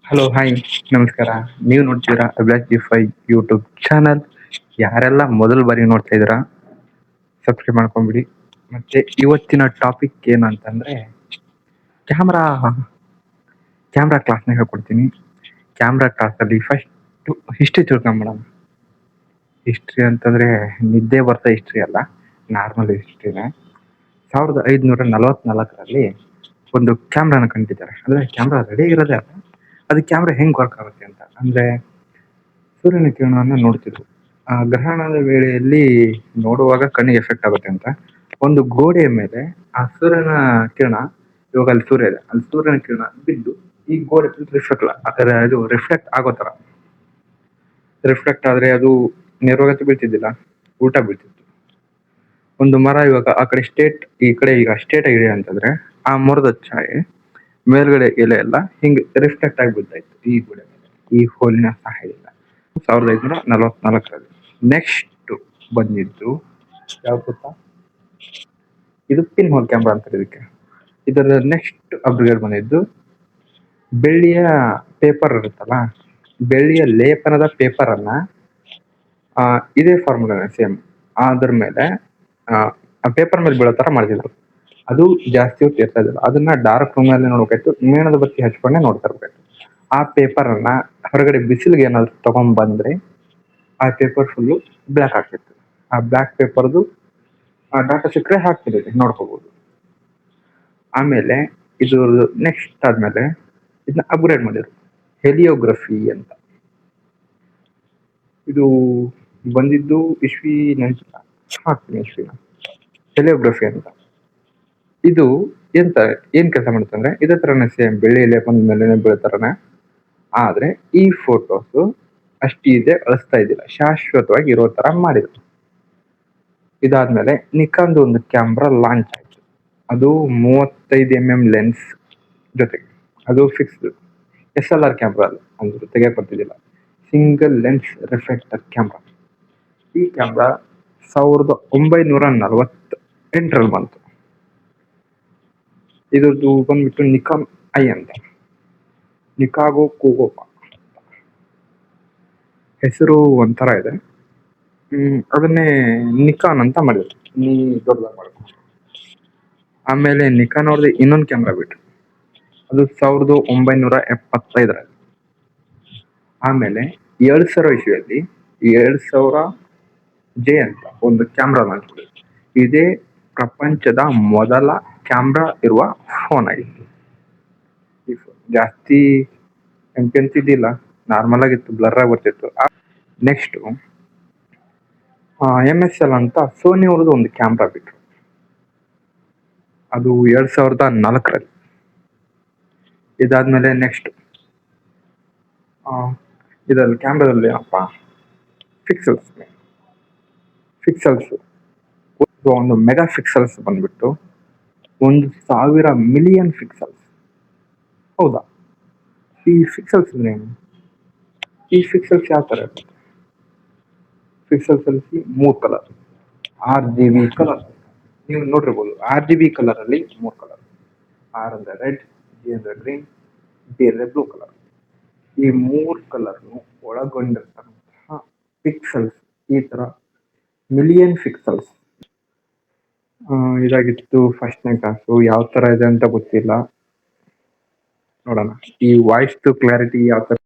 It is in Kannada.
ಹಲೋ, ಹಾಯ್, ನಮಸ್ಕಾರ. ನೀವು ನೋಡ್ತೀರಾ ಅಭಿಲಾಷ್ ಜಿ5 ಯೂಟ್ಯೂಬ್ ಚಾನಲ್. ಯಾರೆಲ್ಲ ಮೊದಲ ಬಾರಿ ನೋಡ್ತಾ ಇದ್ದೀರಾ ಸಬ್ಸ್ಕ್ರೈಬ್ ಮಾಡ್ಕೊಂಬಿಡಿ. ಮತ್ತೆ ಇವತ್ತಿನ ಟಾಪಿಕ್ ಏನಂತಂದ್ರೆ ಕ್ಯಾಮ್ರಾ ಕ್ಯಾಮ್ರಾ ಕ್ಲಾಸ್ನ ಹೇಳ್ಕೊಡ್ತೀನಿ. ಕ್ಯಾಮ್ರಾ ಕ್ಲಾಸಲ್ಲಿ ಫಸ್ಟ್ ಹಿಸ್ಟ್ರಿ ತಿಳ್ಕೊಂಬಿಡೋಣ. ಹಿಸ್ಟ್ರಿ ಅಂತಂದ್ರೆ ನಿದ್ದೆ ಬರ್ತಾ ಹಿಸ್ಟ್ರಿ ಅಲ್ಲ, ನಾರ್ಮಲ್ ಹಿಸ್ಟ್ರಿನೇ. 1544ರಲ್ಲಿ ಒಂದು ಕ್ಯಾಮ್ರಾನ ಕಂಡಿದ್ದಾರೆ. ಅಂದ್ರೆ ಕ್ಯಾಮ್ರಾ ರೆಡಿ ಇರೋದೇ ಅಲ್ಲ, ಅದು ಕ್ಯಾಮ್ರಾ ಹೆಂಗ್ ವರ್ಕ್ ಆಗುತ್ತೆ ಅಂತ. ಅಂದ್ರೆ ಸೂರ್ಯನ ಕಿರಣವನ್ನು ನೋಡ್ತಿದ್ರು. ಆ ಗ್ರಹಣದ ವೇಳೆಯಲ್ಲಿ ನೋಡುವಾಗ ಕಣ್ಣಿಗೆ ಎಫೆಕ್ಟ್ ಆಗುತ್ತೆ ಅಂತ ಒಂದು ಗೋಡೆಯ ಮೇಲೆ ಆ ಸೂರ್ಯನ ಕಿರಣ, ಇವಾಗ ಅಲ್ಲಿ ಸೂರ್ಯ ಇದೆ, ಅಲ್ಲಿ ಸೂರ್ಯನ ಕಿರಣ ಬಿದ್ದು ಈ ಗೋಡೆ ಇದು ರಿಫ್ಲೆಕ್ಟ್ ಆಗೋ ತರ. ರಿಫ್ಲೆಕ್ಟ್ ಆದ್ರೆ ಅದು ನೇರವಾಗಿ ಬೀಳ್ತಿದ್ದಿಲ್ಲ, ಉಲ್ಟಾ ಬೀಳ್ತಿತ್ತು. ಒಂದು ಮರ ಇವಾಗ ಆ ಕಡೆ ಸ್ಟೇಟ್, ಈ ಕಡೆ ಈಗ ಸ್ಟೇಟ್ ಇದೆ ಅಂತಂದ್ರೆ ಆ ಮರದ ಛಾಯೆ ಮೇಲ್ಗಡೆ ಎಲೆ ಎಲ್ಲ ಹಿಂಗೆ ರಿಫ್ಲೆಕ್ಟ್ ಆಗಿ ಬೀಳ್ತಾ ಇತ್ತು ಈ ಗೋಡೆ ಮೇಲೆ, ಈ ಹೋಲಿನ ಸಹಾಯದಿಂದ. 1544ರಲ್ಲಿ ನೆಕ್ಸ್ಟ್ ಬಂದಿದ್ದು ಯಾವ ಗೊತ್ತಾ? ಇದು ಪಿನ್ ಹೋಲ್ ಕ್ಯಾಮ್ರಾ ಅಂತಾರೆ ಇದಕ್ಕೆ. ಇದರ ನೆಕ್ಸ್ಟ್ ಅಪ್ಗ್ರೇಡ್ ಬಂದಿದ್ದು ಬೆಳ್ಳಿಯ ಪೇಪರ್ ಇರುತ್ತಲ್ಲ, ಬೆಳ್ಳಿಯ ಲೇಪನದ ಪೇಪರ್ ಅನ್ನ ಇದೇ ಫಾರ್ಮುಲಾ ಸೇಮ್ ಅದ್ರ ಮೇಲೆ ಆ ಪೇಪರ್ ಮೇಲೆ ಬೀಳೋ ತರ ಮಾಡಿದ್ರು. ಅದು ಜಾಸ್ತಿ ಹೊತ್ತು ಇರ್ತಾ ಇದ್ದಿಲ್ಲ, ಅದನ್ನ ಡಾರ್ಕ್ ರೂಮ್ ಅಲ್ಲಿ ನೋಡ್ಬೇಕಾಯ್ತು, ಮೇಣದ ಬತ್ತಿ ಹಚ್ಕೊಂಡೆ ನೋಡ್ತಾ ಇರ್ಬೇಕು. ಆ ಪೇಪರ್ ಅನ್ನ ಹೊರಗಡೆ ಬಿಸಿಲಿಗೆ ಏನಾದ್ರು ತಗೊಂಡ್ ಬಂದ್ರೆ ಆ ಪೇಪರ್ ಫುಲ್ಲು ಬ್ಲ್ಯಾಕ್ ಆಗ್ತಿತ್ತು. ಆ ಬ್ಲ್ಯಾಕ್ ಪೇಪರ್ದು ಡಾಟಾ ಸಿಕ್ಕರೆ ಹಾಕ್ತಿರುತ್ತೆ, ನೋಡ್ಕೋಬಹುದು. ಆಮೇಲೆ ಇದು ನೆಕ್ಸ್ಟ್ ಆದ್ಮೇಲೆ ಇದನ್ನ ಅಪ್ಗ್ರೇಡ್ ಮಾಡಿದ್ರು, ಹೆಲಿಯೋಗ್ರಫಿ ಅಂತ. ಇದು ಬಂದಿದ್ದು ಇಸ್ವಿ ನೆನಪಿಲ್ಲ, ಹಾಕ್ತೀನಿ ಇಸ್ವಿನ. ಹೆಲಿಯೋಗ್ರಫಿ ಅಂತ ಇದು ಏನ್ ಕೆಲಸ ಮಾಡುತ್ತೆ ಅಂದ್ರೆ ಇದೇ ತರನೇ ಸೇಮ್ ಬೆಳ್ಳಿ ಲೇಪನದ ಮೇಲೆ ಬೀಳ್ತಾರನೆ. ಆದ್ರೆ ಈ ಫೋಟೋಸ್ ಅಷ್ಟಿದೆ ಅಳಿಸ್ತಾ ಇದ್ದಿಲ್ಲ, ಶಾಶ್ವತವಾಗಿ ಇರೋ ತರ ಮಾಡಿದ್ರು. ಇದಾದ್ಮೇಲೆ ನಿಕಾನ್ದು ಒಂದು ಕ್ಯಾಮ್ರಾ ಲಾಂಚ್ ಆಯ್ತು. ಅದು 35mm ಲೆನ್ಸ್ ಜೊತೆಗೆ, ಅದು ಫಿಕ್ಸ್ಡ್ SLR ಕ್ಯಾಮ್ರಾ ಅಂದ್ರೆ ತೆಗೆಯಕ್ ಬರ್ತಿದ್ದಿಲ್ಲ, ಸಿಂಗಲ್ ಲೆನ್ಸ್ ರಿಫ್ಲೆಕ್ಟರ್ ಕ್ಯಾಮ್ರಾ. ಈ ಕ್ಯಾಮ್ರಾ 1948ರಲ್ಲಿ ಬಂತು. ಇದ್ರದ್ದು ಬಂದ್ಬಿಟ್ಟು ನಿಕಾನ್ ಐ ಅಂತ, ನಿಕಾಗೋ ಕೂಗೋಪ ಹೆಸರು ಒಂಥರ ಇದೆ. ಅದನ್ನೇ ನಿಕಾನ್ ಅಂತ ಮಾಡಿದ್ರು, ನೀ ದೊಡ್ಡದಾಗಿ ಮಾಡ್ಕೊಂಡು. ಆಮೇಲೆ ನಿಕಾನ್ ಅವ್ರದ್ದು ಇನ್ನೊಂದು ಕ್ಯಾಮ್ರಾ ಬಿಟ್ರು, ಅದು 1975ರಲ್ಲಿ. ಆಮೇಲೆ 2000 ಇಸ್ವಿಯಲ್ಲಿ 2000J ಅಂತ ಒಂದು ಕ್ಯಾಮ್ರಾ ಮಾಡಿದ್ರು. ಇದೇ ಪ್ರಪಂಚದ ಮೊದಲ ಕ್ಯಾಮ್ರಾ ಇರುವ ಫೋನ್ ಆಗಿತ್ತು. ಜಾಸ್ತಿ ಎಂತಿದ್ದಿಲ್ಲ, ನಾರ್ಮಲ್ ಆಗಿತ್ತು, ಬ್ಲರ್ ಆಗಿ ಬರ್ತಿತ್ತು. ನೆಕ್ಸ್ಟ್ MSL ಅಂತ ಸೋನಿ ಅವ್ರದ್ದು ಒಂದು ಕ್ಯಾಮ್ರಾ ಬಿಟ್ರು, ಅದು 2004ರಲ್ಲಿ. ಇದಾದ್ಮೇಲೆ ನೆಕ್ಸ್ಟ್ ಇದರಲ್ಲಿ ಕ್ಯಾಮ್ರಾದಲ್ಲಿ ಏನಪ್ಪ, ಪಿಕ್ಸೆಲ್ಸ್ ಒಂದು ಮೆಗಾ ಪಿಕ್ಸೆಲ್ಸ್ ಬಂದ್ಬಿಟ್ಟು 1000 ಮಿಲಿಯನ್ ಪಿಕ್ಸೆಲ್ಸ್. ಹೌದಾ? ಈ ಪಿಕ್ಸೆಲ್ಸ್ ಅಂದ್ರೆ ಏನು? ಈ ಪಿಕ್ಸೆಲ್ಸ್ ಯಾವ ತರ ಇರುತ್ತೆ? ಪಿಕ್ಸೆಲ್ಸ್ ಅಲ್ಲಿ 3 ಕಲರ್, RGB ಕಲರ್. ನೀವು ನೋಡಿರ್ಬೋದು, RGB ಕಲರ್ ಅಲ್ಲಿ 3 ಕಲರ್. R ಅಂದ್ರೆ ರೆಡ್, G ಅಂದ್ರೆ ಗ್ರೀನ್, B ಅಂದ್ರೆ ಬ್ಲೂ ಕಲರ್. ಈ 3 ಕಲರ್ನು ಒಳಗೊಂಡಿರ್ತಕ್ಕಂತಹ ಪಿಕ್ಸೆಲ್ಸ್ ಈ ತರ ಮಿಲಿಯನ್ ಪಿಕ್ಸೆಲ್ಸ್. ಇದಾಗಿತ್ತು ಫಸ್ಟ್ನೇ ಕ್ಲಾಸು. ಯಾವ ತರ ಇದೆ ಅಂತ ಗೊತ್ತಿಲ್ಲ, ನೋಡೋಣ. ಈ ವಾಯ್ಸ್ ಕ್ಲಾರಿಟಿ ಯಾವ ತರ